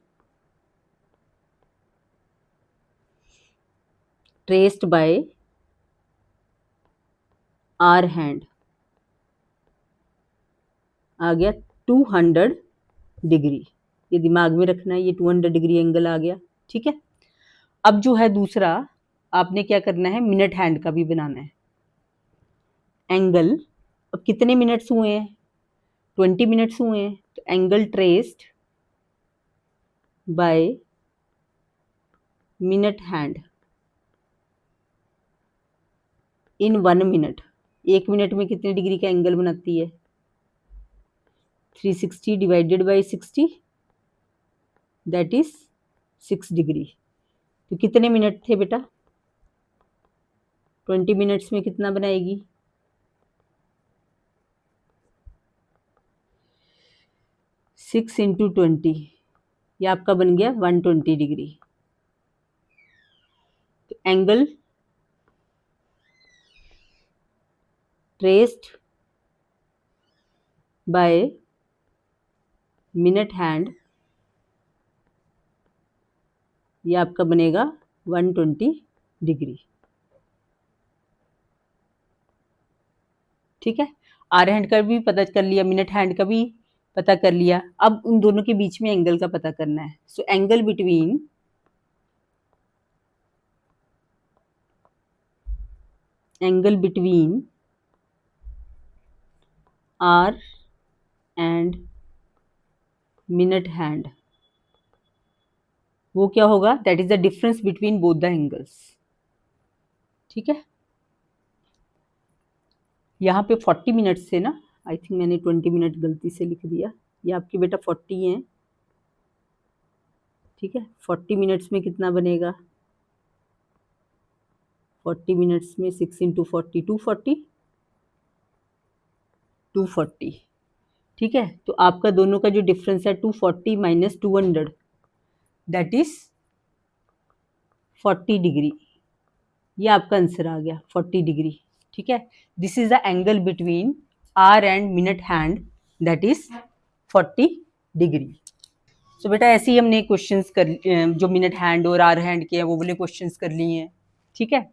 S1: traced by hour hand, आ गया 200 डिग्री। ये दिमाग में रखना है, ये 200 डिग्री एंगल आ गया, ठीक है। अब जो है दूसरा, आपने क्या करना है, मिनट हैंड का भी बनाना है एंगल। अब कितने मिनट्स हुए हैं, 20 मिनट्स हुए हैं, तो angle traced by minute hand in 1 minute। 1 minute में कितने डिग्री का एंगल बनाती है, 360 divided by 60, that is 6 degree. तो कितने मिनट थे बेटा, 20 मिनट्स में कितना बनाएगी, 6 × 20, ये आपका बन गया 120 डिग्री। तो angle traced by minute hand, ये आपका बनेगा 120 डिग्री, ठीक है। आर हैंड का भी पता कर लिया, मिनट हैंड का भी पता कर लिया। अब उन दोनों के बीच में एंगल का पता करना है। So angle between hour and minute hand, वो क्या होगा, that is the difference between both the angles, ठीक है। यहाँ पे 40 मिनट्स से ना, आई थिंक मैंने 20 मिनट गलती से लिख दिया, ये आपके बेटा 40 हैं, ठीक है। 40 मिनट्स में कितना बनेगा, 40 मिनट्स में 6 × 40, 240, ठीक है। तो आपका दोनों का जो डिफरेंस है 240 - 200, दैट इज 40 डिग्री। ये आपका आंसर आ गया 40 डिग्री, ठीक है। This is the angle between hour and minute hand, that is 40 degree. So बेटा ऐसे ही हमने क्वेश्चंस कर, जो मिनट हैंड और आर हैंड के हैं वो वाले क्वेश्चंस कर लिए हैं, ठीक है।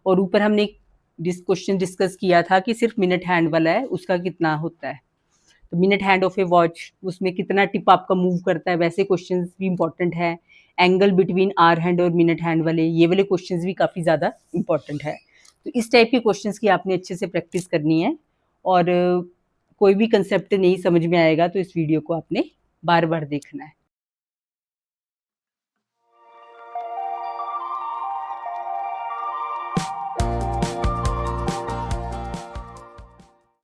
S1: और ऊपर हमने क्वेश्चन डिस्कस किया था कि सिर्फ मिनट हैंड वाला है, उसका कितना होता है। तो minute hand of a watch, उसमें कितना टिप आपका मूव करता है, वैसे क्वेश्चंस भी इंपॉर्टेंट है। एंगल बिटवीन आर हैंड और मिनट हैंड वाले, ये वाले क्वेश्चंस भी काफ़ी ज़्यादा इंपॉर्टेंट है। तो इस टाइप के क्वेश्चंस की आपने अच्छे से प्रैक्टिस करनी है। और कोई भी कंसेप्ट नहीं समझ में आएगा तो इस वीडियो को आपने बार बार देखना है।